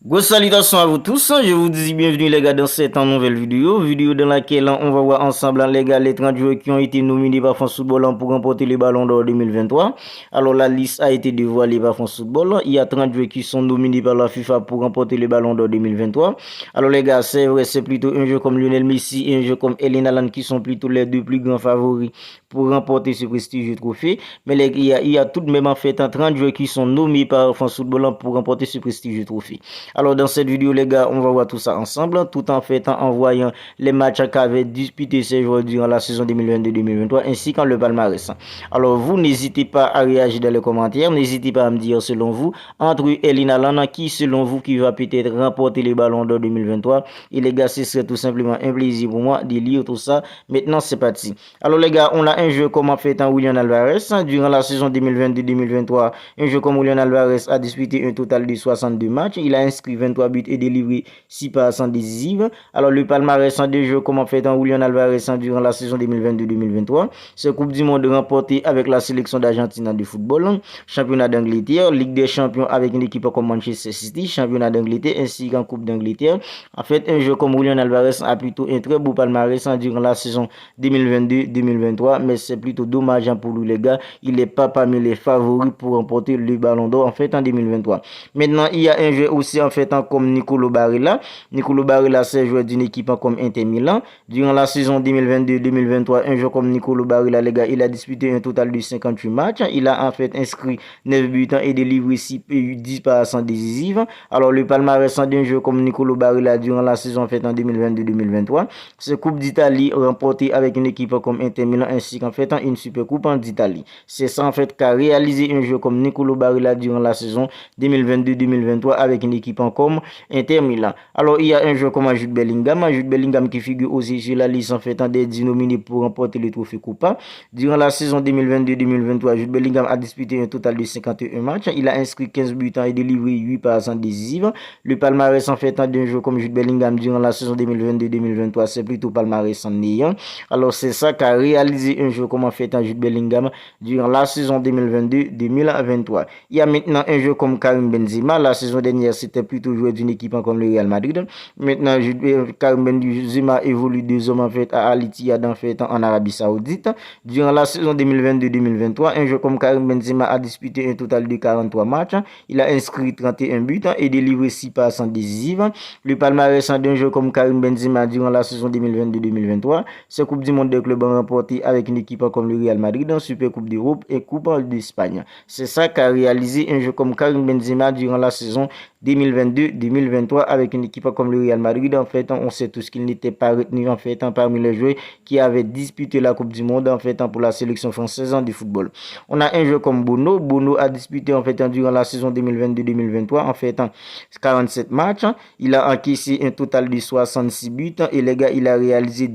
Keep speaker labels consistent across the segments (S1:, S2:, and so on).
S1: Grosse salutation à vous tous, je vous dis bienvenue les gars dans cette nouvelle vidéo dans laquelle on va voir ensemble les gars les 30 joueurs qui ont été nominés par France Football pour remporter le Ballon d'Or 2023. Alors la liste a été dévoilée par France Football, il y a 30 joueurs qui sont nominés par la FIFA pour remporter le Ballon d'Or 2023. Alors les gars, c'est vrai, c'est plutôt un jeu comme Lionel Messi et un jeu comme Erling Haaland qui sont plutôt les deux plus grands favoris pour remporter ce prestigieux trophée. Mais il y a tout de même en fait 30 joueurs qui sont nommés par France Football pour remporter ce prestigieux trophée. Alors dans cette vidéo les gars, on va voir tout ça ensemble, tout en fait en voyant les matchs qu'avaient disputé ces joueurs durant la saison 2022-2023 ainsi qu'en le palmarès. Alors vous n'hésitez pas à réagir dans les commentaires, n'hésitez pas à me dire selon vous, entre Erling Haaland, qui selon vous qui va peut-être remporter les ballons d'or 2023. Et les gars, ce serait tout simplement un plaisir pour moi de lire tout ça. Maintenant c'est parti. Alors les gars, on a un jeu comme en fait en Julian Alvarez durant la saison 2022-2023. Un jeu comme Julian Alvarez a disputé un total de 62 matchs. Il a inscrit 23 buts et délivré 6 passes décisives. Alors le palmarès en deux jeux comme en fait en Julian Alvarez durant la saison 2022-2023. C'est Coupe du Monde remportée avec la sélection d'Argentine de football, championnat d'Angleterre, Ligue des Champions avec une équipe comme Manchester City, championnat d'Angleterre ainsi qu'en Coupe d'Angleterre. En fait, un jeu comme Julian Alvarez a plutôt un très beau palmarès durant la saison 2022-2023, mais c'est plutôt dommage pour lui les gars. Il n'est pas parmi les favoris pour remporter le Ballon d'Or en fait en 2023. Maintenant, il y a un jeu aussi en fait comme Nicolo Barella. Nicolo Barella, c'est joueur d'une équipe comme Inter Milan. Durant la saison 2022-2023, un joueur comme Nicolo Barella, les gars, il a disputé un total de 58 matchs. Il a en fait inscrit 9 buts et délivré 10 passes décisives. Alors, le palmarès d'un joueur comme Nicolo Barella durant la saison en fait en 2022-2023, c'est Coupe d'Italie remportée avec une équipe comme Inter Milan ainsi qu'en fait une Super Coupe d'Italie. C'est ça en fait qu'a réalisé un joueur comme Nicolo Barella durant la saison 2022-2023 avec une équipe comme Inter Milan. Alors il y a un joueur comme Jude Bellingham, qui figure aussi sur la liste en fait des 10 nominés pour remporter le trophée Copa. Durant la saison 2022-2023, Jude Bellingham a disputé un total de 51 matchs. Il a inscrit 15 buts et délivré 8 passes décisives. Le palmarès en fait d'un joueur comme Jude Bellingham durant la saison 2022-2023, c'est plutôt palmarès en néant. Alors c'est ça qu'a réalisé un joueur comme en fait Jude Bellingham durant la saison 2022-2023. Il y a maintenant un joueur comme Karim Benzema. La saison dernière, c'était plutôt joueur d'une équipe comme le Real Madrid. Maintenant, Karim Benzema évolue désormais en fait à Al Ittihad en fait en Arabie Saoudite. Durant la saison 2022-2023, un joueur comme Karim Benzema a disputé un total de 43 matchs. Il a inscrit 31 buts et délivré 6 passes décisives. Le palmarès d'un joueur comme Karim Benzema durant la saison 2022-2023, c'est Coupe du Monde des clubs remportée avec une équipe comme le Real Madrid en Super Coupe d'Europe et Coupe d'Espagne. C'est ça qu'a réalisé un joueur comme Karim Benzema durant la saison 2022-2023 avec une équipe comme le Real Madrid. En fait, on sait tous qu'il n'était pas retenu en fait parmi les joueurs qui avaient disputé la Coupe du Monde en fait pour la sélection française du football. On a un joueur comme Bono. Bono a disputé en fait durant la saison 2022-2023 en fait 47 matchs. Il a encaissé un total de 66 buts et les gars, il a réalisé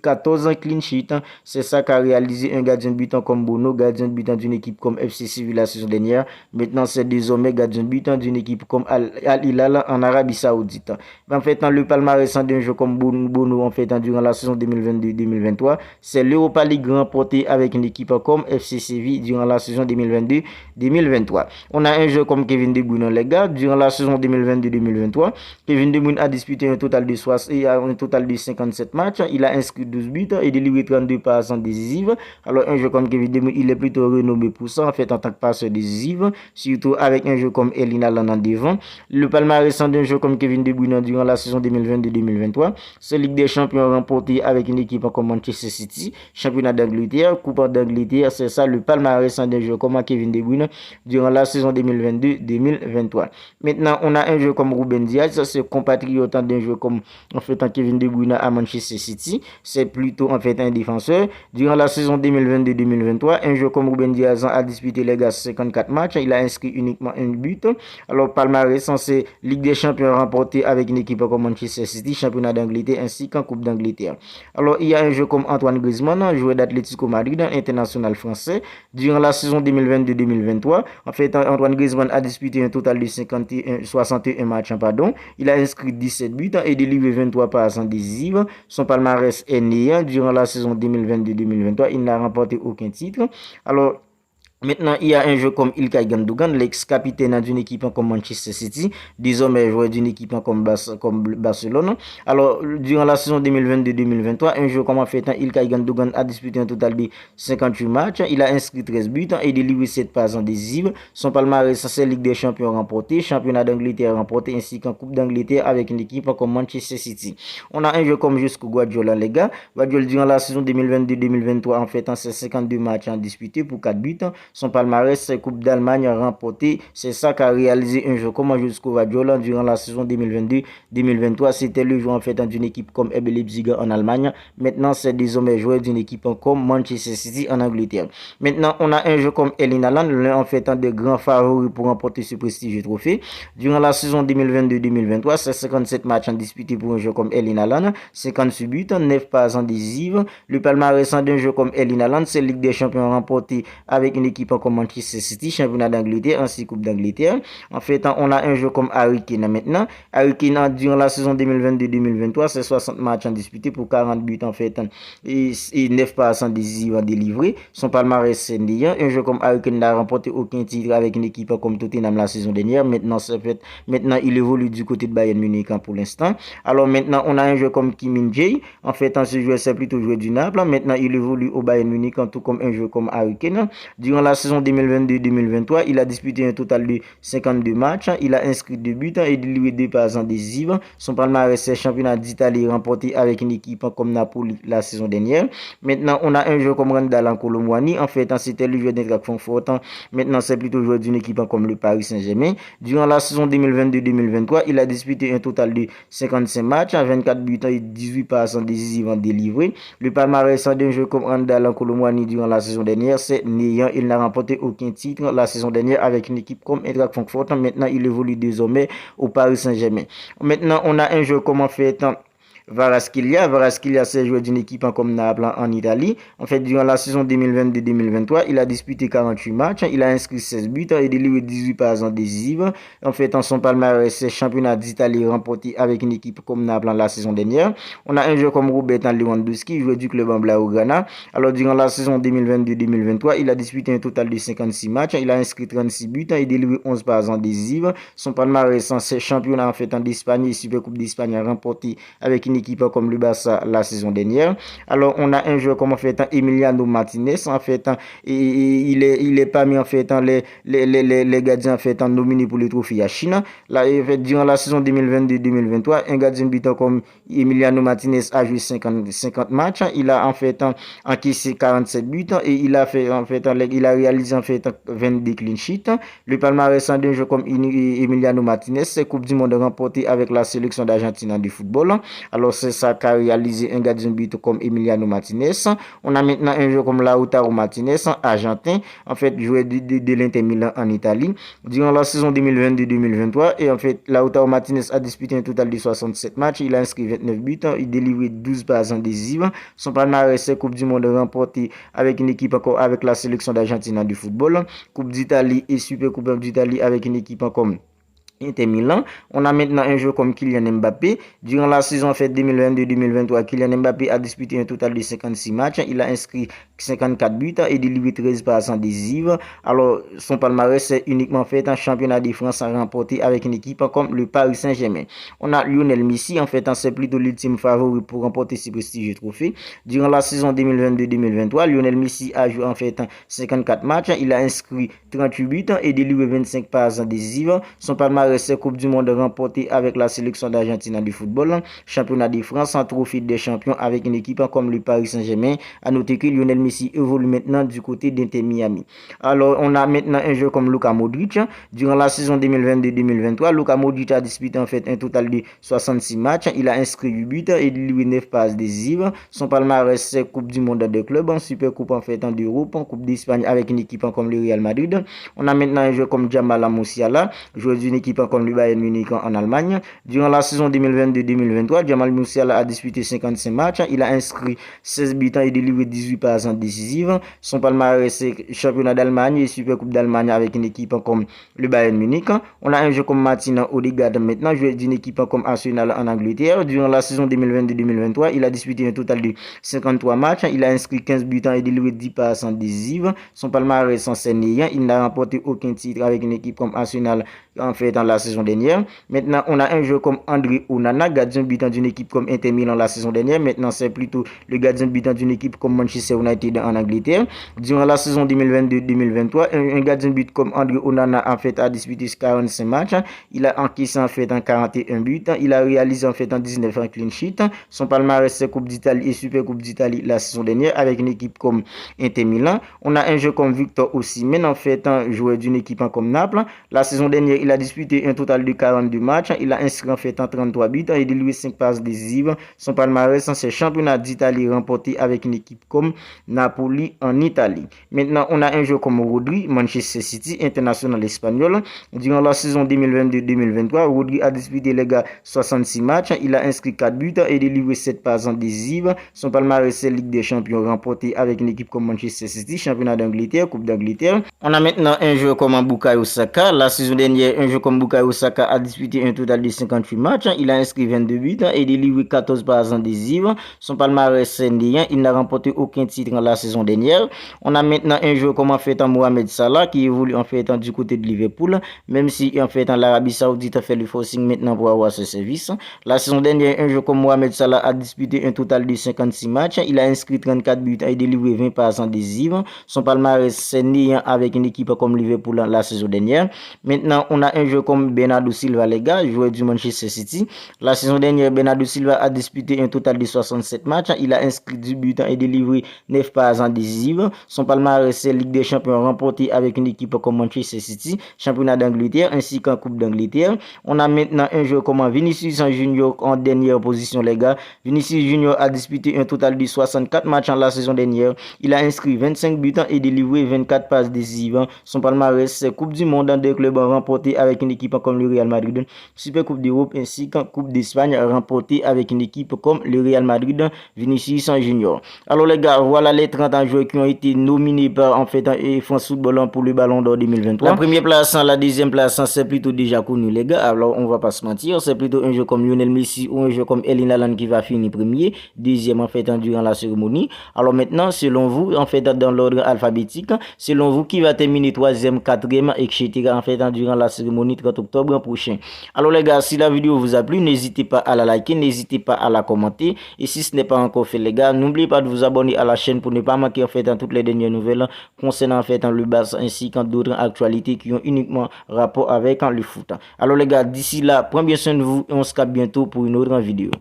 S1: 14 clean sheets. C'est ça qu'a réalisé un gardien de but comme Bono, gardien de but d'une équipe comme FC Séville la saison dernière. Maintenant, c'est désormais gardien de but d'une équipe comme Al Hilal en Arabie Saoudite. En fait, dans le palmarès d'un jeu comme Bono, en fait, durant la saison 2022-2023, c'est l'Europa League remporté avec une équipe comme FC Séville durant la saison 2022-2023. On a un jeu comme Kevin De Bruyne, les gars, durant la saison 2022-2023. Kevin De Bruyne a disputé un total de 57 matchs. Il a inscrit 12 buts et délivré 32 passes décisives. Alors, un jeu comme Kevin De Bruyne, il est plutôt renommé pour ça, en fait, en tant que passeur décisif, surtout avec un jeu comme Erling Haaland en devant. Le palmarès d'un jeu comme Kevin De Bruyne durant la saison 2022-2023, c'est Ligue des Champions remportée avec une équipe comme Manchester City, championnat d'Angleterre, Coupe d'Angleterre. C'est ça le palmarès d'un jeu comme Kevin De Bruyne durant la saison 2022-2023. Maintenant, on a un jeu comme Ruben Dias, c'est compatriote d'un jeu comme en fait Kevin De Bruyne à Manchester City. C'est plutôt en fait un défenseur. Durant la saison 2022-2023, un jeu comme Ruben Dias a disputé les gars 54 matchs. Il a inscrit uniquement un but. Alors, palmarès, c'est Ligue des Champions remportée avec une équipe comme Manchester City, championnat d'Angleterre ainsi qu'en Coupe d'Angleterre. Alors, il y a un jeu comme Antoine Griezmann, joueur d'Atlético Madrid, international français. Durant la saison 2022-2023, en fait, Antoine Griezmann a disputé un total de 61 matchs. Il a inscrit 17 buts et délivré 23 passes décisives. Son palmarès est néant. Durant la saison 2022-2023, il n'a remporté aucun titre. Alors, Maintenant, il y a un joueur comme Ilkay Gundogan, l'ex-capitaine d'une équipe comme Manchester City, désormais joueur d'une équipe comme Barcelone. Alors, durant la saison 2022-2023, un joueur comme en fait Ilkay Gundogan a disputé un total de 58 matchs. Il a inscrit 13 buts et délivré 7 passes décisives. Son palmarès, c'est Ligue des Champions remporté, Championnat d'Angleterre remporté, ainsi qu'en Coupe d'Angleterre avec une équipe comme Manchester City. On a un joueur comme Josko Guardiola, les gars. Guardiola, durant la saison 2022-2023, en fait, c'est 52 matchs disputés pour 4 buts. Son palmarès, c'est Coupe d'Allemagne remporté. C'est ça qu'a réalisé un joueur comme Josko Guardiola durant la saison 2022-2023. C'était le joueur en fait d'une équipe comme RB Leipzig en Allemagne. Maintenant, c'est désormais joueur d'une équipe comme Manchester City en Angleterre. Maintenant, on a un joueur comme Erling Haaland, l'un en fait un des grands favoris pour remporter ce prestigieux trophée. Durant la saison 2022-2023, c'est 57 matchs disputés pour un joueur comme Erling Haaland, 58 buts, 9 passes décisives. Le palmarès d'un joueur comme Erling Haaland, c'est Ligue des Champions remporté avec une équipe comme Manchester City, championnat d'Angleterre, ainsi Coupe d'Angleterre. En fait, on a un joueur comme Harry Kane maintenant. Harry Kane, durant la saison 2022-2023, c'est 60 matchs disputés pour 40 buts en fait et 9 passes décisives délivrées. Son palmarès c'est néant. Un joueur comme Harry Kane n'a remporté aucun titre avec une équipe comme Tottenham la saison dernière. Maintenant, il évolue du côté de Bayern Munich pour l'instant. Alors maintenant, on a un joueur comme Kim Min-jae. En fait, ce joueur c'est plutôt joueur du Naples. Maintenant, il évolue au Bayern Munich, tout comme un joueur comme Harry Kane. Durant la saison 2022-2023, il a disputé un total de 52 matchs. Il a inscrit 2 buts et délivré 2 passes décisives. Son palmarès c'est championnat d'Italie remporté avec une équipe comme Napoli la saison dernière. Maintenant, on a un joueur comme Randal Kolo Muani. En fait, c'était le joueur d'Eintracht Francfort. Maintenant, c'est plutôt joueur d'une équipe comme le Paris Saint-Germain. Durant la saison 2022-2023, il a disputé un total de 55 matchs, 24 buts et 18 passes décisives délivrées. Le palmarès d'un joueur comme Randal Kolo Muani durant la saison dernière, c'est néant. Il n'a remporté aucun titre la saison dernière avec une équipe comme Eintracht Francfort. Maintenant, il évolue désormais au Paris Saint-Germain. Maintenant, on a un joueur comme en fait Kvaratskhelia, c'est joueur d'une équipe comme Naples en Italie. En fait, durant la saison 2022-2023, il a disputé 48 matchs. Il a inscrit 16 buts et délivré 18 passes décisives. En fait, en son palmarès, c'est championnat d'Italie remporté avec une équipe comme Naples la saison dernière. On a un joueur comme Robert Lewandowski, joueur du club en Blaugrana. Alors, durant la saison 2022-2023, il a disputé un total de 56 matchs. Il a inscrit 36 buts et délivré 11 passes décisives. Son palmarès, c'est championnat en fait en d'Espagne et Super Coupe d'Espagne remporté avec une équipe comme le Barça la saison dernière. Alors on a un joueur comme en fait Emiliano Martinez en fait il est parmi en fait les gardiens en fait nominés pour le trophée à Chine. Là durant la saison 2022-2023, un gardien buteur comme Emiliano Martinez a joué 50 matchs, il a en fait encaissé 47 buts et il a fait en fait il a réalisé en fait 22 clean sheets. Le palmarès d'un joueur comme Emiliano Martinez, c'est Coupe du monde remportée avec la sélection d'Argentine du football. Alors c'est ça qu'a réalisé un gardien de but comme Emiliano Martinez. On a maintenant un joueur comme Lautaro Martinez, argentin, en fait joueur de l'Inter Milan en Italie. Durant la saison 2022-2023, et en fait Lautaro Martinez a disputé un total de 67 matchs. Il a inscrit 29 buts, il délivré 12 passes décisives. Son palmarès c'est Coupe du monde remportée avec une équipe encore avec la sélection d'Argentine du football, Coupe d'Italie et Super Coupe d'Italie avec une équipe comme Inter Milan. On a maintenant un joueur comme Kylian Mbappé. Durant la saison 2022-2023, Kylian Mbappé a disputé un total de 56 matchs. Il a inscrit 54 buts et délivré 13 passes décisives. Alors, son palmarès c'est uniquement fait en championnat de France à remporter avec une équipe comme le Paris Saint-Germain. On a Lionel Messi, en fait, c'est plutôt l'ultime favori pour remporter ce prestigieux trophée. Durant la saison 2022-2023, Lionel Messi a joué en fait 54 matchs. Il a inscrit 38 buts et délivré 25 passes décisives. Son palmarès c'est Coupe du monde remportée avec la sélection d'Argentine du football, championnat de France, en trophée des champions avec une équipe comme le Paris Saint-Germain. À noter que Lionel Messi évolue maintenant du côté d'Inter Miami. Alors on a maintenant un joueur comme Luka Modric. Durant la saison 2022-2023, Luka Modric a disputé en fait un total de 66 matchs. Il a inscrit 8 buts et délivré 9 passes décisives. Son palmarès c'est Coupe du monde des clubs, Super Coupe en fait d'Europe, Coupe d'Espagne avec une équipe comme le Real Madrid. On a maintenant un joueur comme Jamal Musiala, joueur d'une équipe équipe comme le Bayern Munich en Allemagne. Durant la saison 2022-2023, Jamal Musiala a disputé 55 matchs. Il a inscrit 16 buts et délivré 18 passes décisives. Son palmarès, c'est championnat d'Allemagne et Super Coupe d'Allemagne avec une équipe comme le Bayern Munich. On a un jeu comme Martin Odegaard maintenant, joueur d'une équipe comme Arsenal en Angleterre. Durant la saison 2022-2023, il a disputé un total de 53 matchs. Il a inscrit 15 buts et délivré 10 passes décisives. Son palmarès sans sénéien, il n'a remporté aucun titre avec une équipe comme Arsenal en fait dans la saison dernière. Maintenant, on a un joueur comme André Onana, gardien butant d'une équipe comme Inter Milan la saison dernière. Maintenant, c'est plutôt le gardien butant d'une équipe comme Manchester United en Angleterre. Durant la saison 2022-2023, un gardien but comme André Onana en fait a disputé 45 matchs. Il a encaissé en fait en 41 buts. Il a réalisé en fait en 19 clean sheet. Son palmarès c'est Coupe d'Italie et Super Coupe d'Italie la saison dernière avec une équipe comme Inter Milan. On a un joueur comme Victor Osimhen en fait un joueur d'une équipe comme Naples. La saison dernière, il a disputé un total de 42 matchs. Il a inscrit en fait en 33 buts et délivré 5 passes décisives. Son palmarès c'est championnat d'Italie remporté avec une équipe comme Napoli en Italie. Maintenant, on a un joueur comme Rodri, Manchester City, international espagnol. Durant la saison 2022-2023, Rodri a disputé les gars 66 matchs. Il a inscrit 4 buts et délivré 7 passes décisives. Son palmarès c'est Ligue des Champions remporté avec une équipe comme Manchester City, championnat d'Angleterre, Coupe d'Angleterre. On a maintenant un joueur comme Bukayo Saka. La saison dernière, un joueur comme Bukayo Saka a disputé un total de 58 matchs. Il a inscrit 22 buts et délivré 14 passes décisives. Son palmarès c'est indien. Il n'a remporté aucun titre en la saison dernière. On a maintenant un joueur comme en fait Mohamed Salah qui évolue en fait du côté de Liverpool, même si en fait l'Arabie Saoudite a fait le forcing maintenant pour avoir ce service. La saison dernière, un joueur comme Mohamed Salah a disputé un total de 56 matchs. Il a inscrit 34 buts et délivré 20 passes décisives. Son palmarès c'est néant avec une équipe comme Liverpool la saison dernière. Maintenant, on a un joueur comme Bernardo Silva, les gars, joueur du Manchester City. La saison dernière, Bernardo Silva a disputé un total de 67 matchs. Il a inscrit 10 buts et délivré 9 passes décisives. Son palmarès c'est Ligue des Champions remporté avec une équipe comme Manchester City, championnat d'Angleterre ainsi qu'en Coupe d'Angleterre. On a maintenant un joueur comme Vinicius Junior en dernière position, les gars. Vinicius Junior a disputé un total de 64 matchs en la saison dernière. Il a inscrit 25 buts et délivré 24 passes décisives. Son palmarès c'est Coupe du Monde des clubs remporté avec une équipe comme le Real Madrid, Super Coupe d'Europe ainsi qu'en Coupe d'Espagne remporté avec une équipe comme le Real Madrid, Vinicius Junior. Alors les gars, voilà les 30 joueurs qui ont été nominés par en fait France Football pour le Ballon d'Or 2023. La première place, la deuxième place, c'est plutôt déjà connu les gars. Alors on va pas se mentir, c'est plutôt un joueur comme Lionel Messi ou un joueur comme Erling Haaland qui va finir premier, deuxième en fait durant la cérémonie. Alors maintenant, selon vous, en fait dans l'ordre alphabétique, selon vous qui va terminer troisième, quatrième, etc. en fait durant la cérémonie 30 octobre prochain. Alors les gars, si la vidéo vous a plu, n'hésitez pas à la liker, n'hésitez pas à la commenter. Et si ce n'est pas encore fait les gars, n'oubliez pas de vous abonner à la chaîne pour ne pas manquer en fait toutes les dernières nouvelles concernant en fait le Barça ainsi qu'en d'autres actualités qui ont uniquement rapport avec le foot. Alors les gars, d'ici là, prenez bien soin de vous et on se capte bientôt pour une autre vidéo.